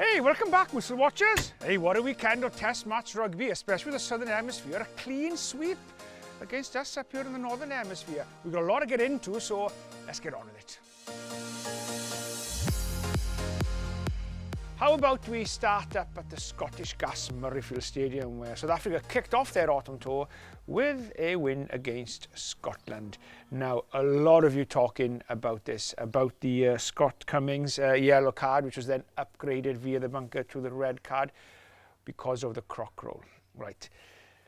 Hey, welcome back, Whistle Watchers. Hey, what a weekend of Test match rugby, especially the Southern Hemisphere. A clean sweep against us up here in the Northern Hemisphere. We've got a lot to get into, so let's get on with it. How about we start up at the Scottish Gas Murrayfield Stadium, where South Africa kicked off their autumn tour with a win against Scotland. Now, a lot of you talking about this, about the Scott Cummings yellow card, which was then upgraded via the bunker to the red card because of the croc roll. Right,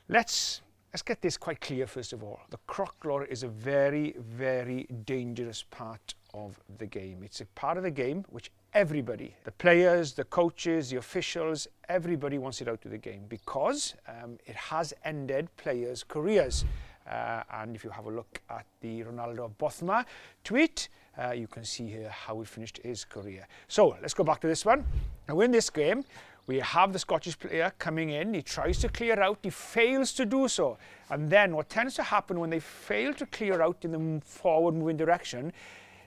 let's get this quite clear first of all. The croc roll is a very, very dangerous part of the game. It's a part of the game which everybody, the players, the coaches, the officials, everybody wants it out of the game because it has ended players' careers. And if you have a look at the Ronaldo Bothma tweet, you can see here how he finished his career. So let's go back to this one. Now in this game, we have the Scottish player coming in. He tries to clear out. He fails to do so. And then what tends to happen when they fail to clear out in the forward moving direction,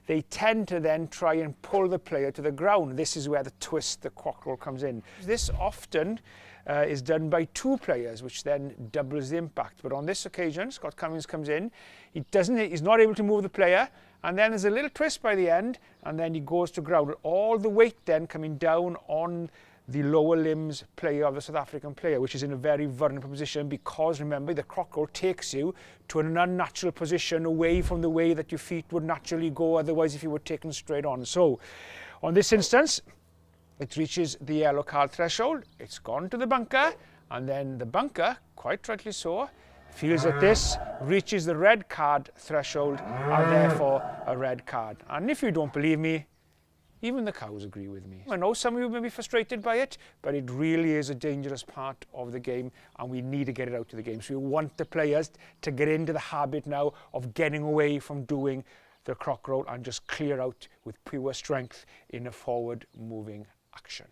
they tend to then try and pull the player to the ground. This is where the twist, the croc roll comes in. This often is done by two players, which then doubles the impact. But on this occasion, Scott Cummings comes in. He's not able to move the player. And then there's a little twist by the end. And then he goes to ground. All the weight then coming down on the lower limbs player of the South African player, which is in a very vulnerable position because, remember, the croc roll takes you to an unnatural position away from the way that your feet would naturally go otherwise if you were taken straight on. So on this instance, it reaches the yellow card threshold, it's gone to the bunker, and then the bunker, quite rightly so, feels that this reaches the red card threshold and therefore a red card. And if you don't believe me, even the cows agree with me. I know some of you may be frustrated by it, but it really is a dangerous part of the game and we need to get it out of the game. So we want the players to get into the habit now of getting away from doing the croc roll and just clear out with pure strength in a forward moving action.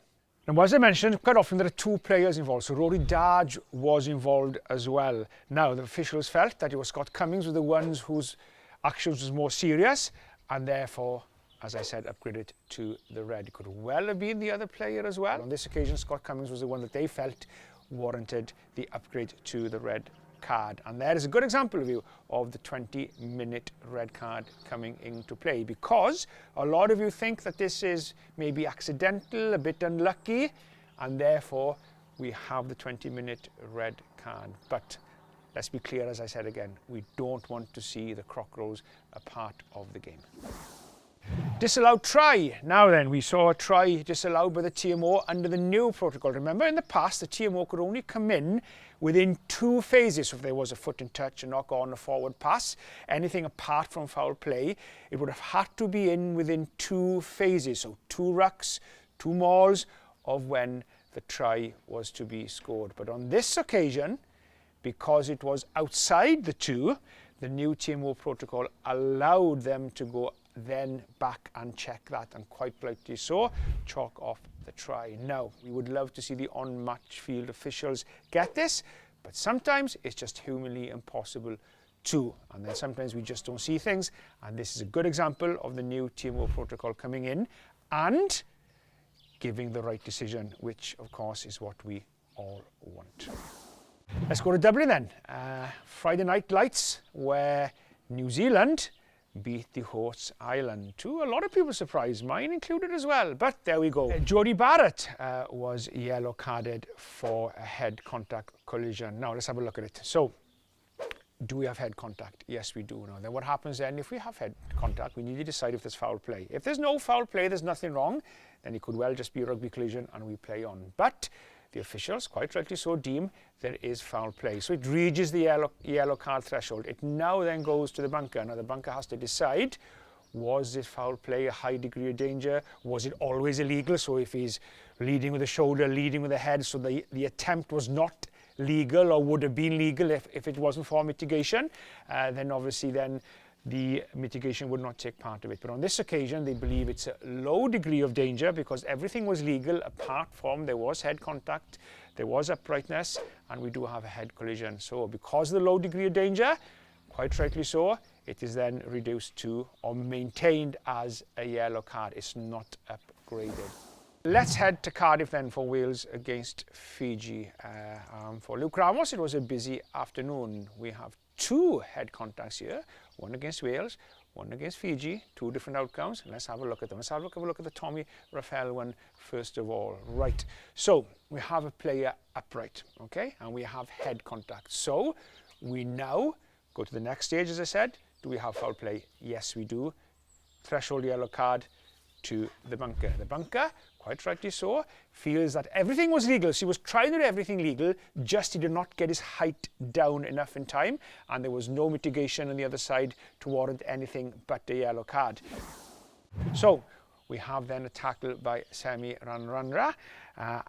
Now, as I mentioned, quite often there are two players involved. So Rory Darge was involved as well. Now, the officials felt that it was Scott Cummings were the ones whose actions was more serious and therefore, as I said, upgraded to the red. It could well have been the other player as well. On this occasion, Scott Cummings was the one that they felt warranted the upgrade to the red card. And there is a good example of you of the 20-minute red card coming into play because a lot of you think that this is maybe accidental, a bit unlucky, and therefore we have the 20-minute red card. But let's be clear, as I said again, we don't want to see the croc rolls a part of the game. Disallowed try. Now then, we saw a try disallowed by the TMO under the new protocol. Remember, in the past, the TMO could only come in within two phases. So if there was a foot in touch, a knock on, a forward pass, anything apart from foul play, it would have had to be in within two phases. So two rucks, two mauls of when the try was to be scored. But on this occasion, because it was outside the two, the new TMO protocol allowed them to go then back and check that, and quite rightly so, chalk off the try. Now, we would love to see the on-match field officials get this, but sometimes it's just humanly impossible to, and then sometimes we just don't see things, and this is a good example of the new TMO protocol coming in and giving the right decision, which of course is what we all want. Let's go to Dublin then. Friday night lights, where New Zealand beat the hosts Ireland, to a lot of people's surprise, mine included as well, but there we go. Jody Barrett was yellow carded for a head contact collision. Now let's have a look at it. So, do we have head contact? Yes, we do. Now then, what happens then if we have head contact? We need to decide if there's foul play. If there's no foul play, there's nothing wrong, then it could well just be a rugby collision and we play on. But the officials, quite rightly so, deem there is foul play. So it reaches the yellow card threshold. It now then goes to the bunker. Now the bunker has to decide, was this foul play a high degree of danger? Was it always illegal? So if he's leading with the shoulder, leading with the head, so the attempt was not legal or would have been legal if it wasn't for mitigation, then obviously then the mitigation would not take part of it. But on this occasion, they believe it's a low degree of danger because everything was legal apart from there was head contact, there was uprightness, and we do have a head collision. So because of the low degree of danger, quite rightly so, it is then reduced to or maintained as a yellow card. It's not upgraded. Let's head to Cardiff then for Wales against Fiji. For Luke Ramos, it was a busy afternoon. We have 2 head contacts here, one against Wales, one against Fiji, 2 different outcomes. Let's have a look at them. Let's have a look at the Tommy Raphael one first of all. Right, so we have a player upright, okay, and we have head contact. So we now go to the next stage, as I said. Do we have foul play? Yes, we do. Threshold yellow card to the bunker. The bunker, quite rightly so, feels that everything was legal. So he was trying to do everything legal, just he did not get his height down enough in time, and there was no mitigation on the other side to warrant anything but the yellow card. So we have then a tackle by Semi Radradra,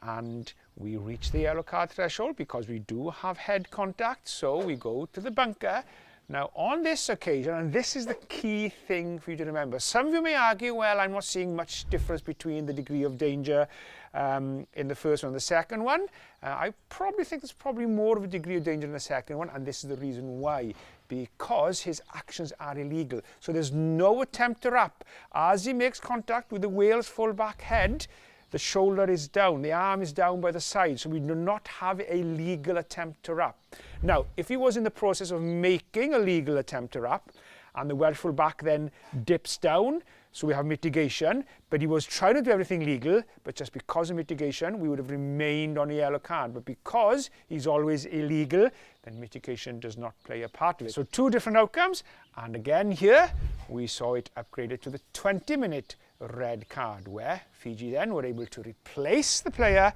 and we reach the yellow card threshold because we do have head contact. So we go to the bunker. Now, on this occasion, and this is the key thing for you to remember, some of you may argue, well, I'm not seeing much difference between the degree of danger in the first one and the second one. I probably think there's probably more of a degree of danger in the second one, and this is the reason why. Because his actions are illegal. So there's no attempt to wrap. As he makes contact with the Wales full-back head, the shoulder is down, the arm is down by the side, so we do not have a legal attempt to wrap. Now, if he was in the process of making a legal attempt to wrap, and the Welsh full-back then dips down, so we have mitigation, but he was trying to do everything legal, but just because of mitigation, we would have remained on a yellow card. But because he's always illegal, then mitigation does not play a part of it. So 2 different outcomes, and again here, we saw it upgraded to the 20-minute red card, where Fiji then were able to replace the player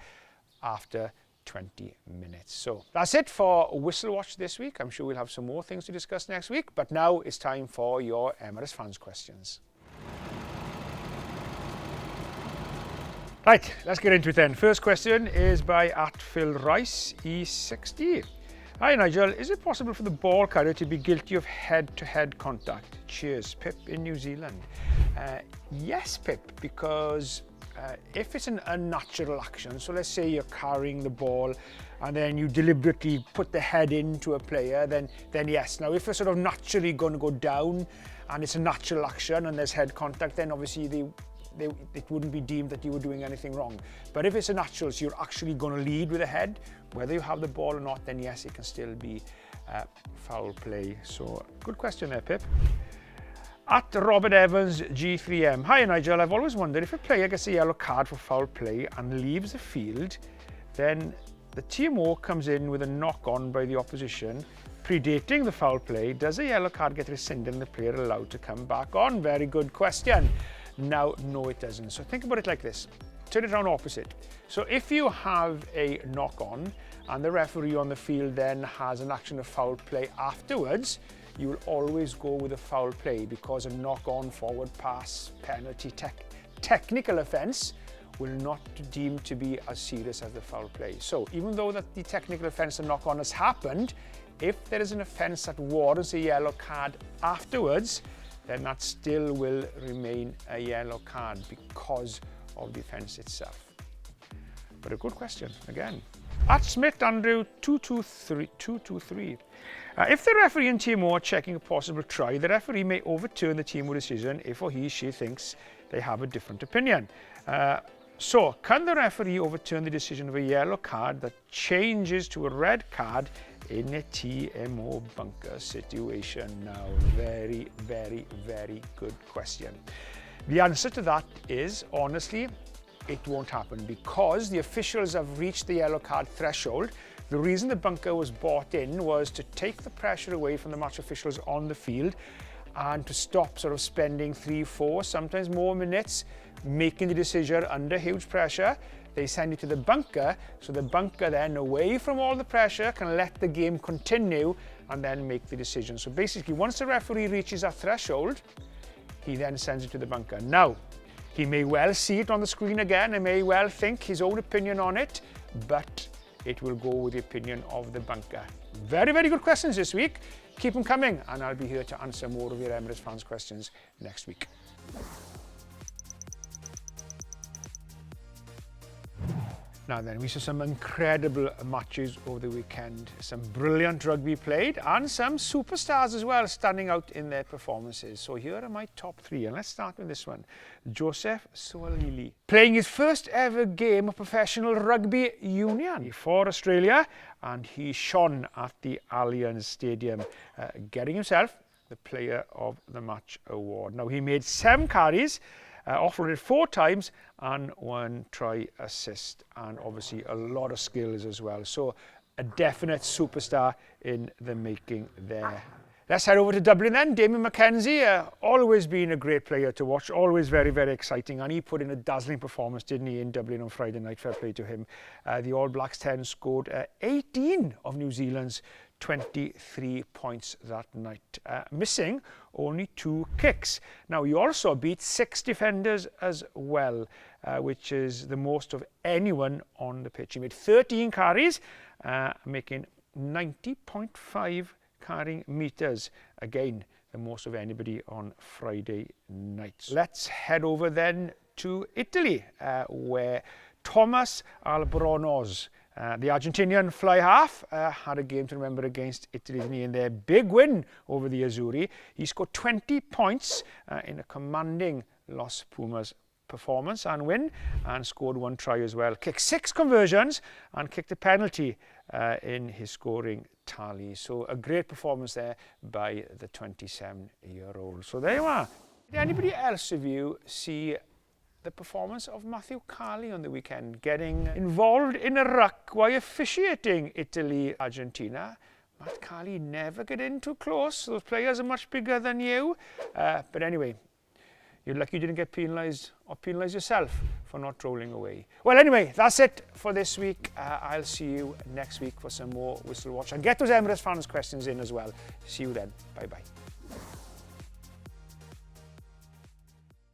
after 20 minutes. So that's it for Whistle Watch this week. I'm sure we'll have some more things to discuss next week, but now it's time for your Emirates fans questions. Right, let's get into it then. First question is by Phil Rice, E60. Hi Nigel, is it possible for the ball carrier to be guilty of head-to-head contact? Cheers, Pip in New Zealand. Yes, Pip, because if it's an unnatural action, so let's say you're carrying the ball and then you deliberately put the head into a player, then yes. Now, if you're sort of naturally going to go down and it's a natural action and there's head contact, then obviously it wouldn't be deemed that you were doing anything wrong. But if it's a natural, so you're actually going to lead with a head, whether you have the ball or not, then yes, it can still be foul play. So good question there, Pip. At Robert Evans G3M. Hi Nigel, I've always wondered if a player gets a yellow card for foul play and leaves the field, then the TMO comes in with a knock-on by the opposition, predating the foul play. Does a yellow card get rescinded and the player allowed to come back on? Very good question. Now, no, it doesn't. So think about it like this. Turn it around opposite. So if you have a knock-on and the referee on the field then has an action of foul play afterwards, you will always go with a foul play because a knock-on, forward pass, penalty, technical offence will not deem to be as serious as the foul play. So even though that the technical offence and knock-on has happened, if there is an offence that warrants a yellow card afterwards, then that still will remain a yellow card because of the offence itself. But a good question, again. At Smith Andrew 223. If the referee and TMO are checking a possible try, the referee may overturn the TMO decision if or she thinks they have a different opinion. So, can the referee overturn the decision of a yellow card that changes to a red card in a TMO bunker situation? Now, very, very, very good question. The answer to that is, honestly, it won't happen because the officials have reached the yellow card threshold. The reason the bunker was brought in was to take the pressure away from the match officials on the field and to stop sort of spending 3, 4, sometimes more minutes making the decision under huge pressure. They send it to the bunker, so the bunker then, away from all the pressure, can let the game continue and then make the decision. So basically, once the referee reaches that threshold, he then sends it to the bunker. Now, he may well see it on the screen again and may well think his own opinion on it, but it will go with the opinion of the bunker. Very, very good questions this week. Keep them coming, and I'll be here to answer more of your Emirates fans' questions next week. Now then, we saw some incredible matches over the weekend. Some brilliant rugby played and some superstars as well standing out in their performances. So here are my top 3, and let's start with this one. Joseph Soalili, playing his first ever game of professional rugby union for Australia, and he shone at the Allianz Stadium, getting himself the Player of the Match award. Now he made 7 carries, offloaded 4 times and 1 try assist, and obviously a lot of skills as well. So a definite superstar in the making there. Let's head over to Dublin then. Damien McKenzie, always been a great player to watch, always very, very exciting, and he put in a dazzling performance, didn't he, in Dublin on Friday night. Fair play to him. The All Blacks 10 scored 18 of New Zealand's 23 points that night, missing only 2 kicks. Now he also beat 6 defenders as well, which is the most of anyone on the pitch. He made 13 carries, making 90.5 carrying meters. Again, the most of anybody on Friday night. Let's head over then to Italy, where Thomas Albronoz, the Argentinian fly half, had a game to remember against Italy in their big win over the Azzurri. He scored 20 points in a commanding Los Pumas performance and win, and scored 1 try as well. Kicked 6 conversions and kicked a penalty in his scoring tally. So a great performance there by the 27-year-old. So there you are. Did anybody else of you see the performance of Matthew Carley on the weekend, getting involved in a ruck while officiating Italy-Argentina? Matt Carley, never get in too close. Those players are much bigger than you. But anyway, you're lucky you didn't get penalised or penalise yourself for not rolling away. Well, anyway, that's it for this week. I'll see you next week for some more Whistle Watch. And get those Emirates fans questions in as well. See you then. Bye-bye.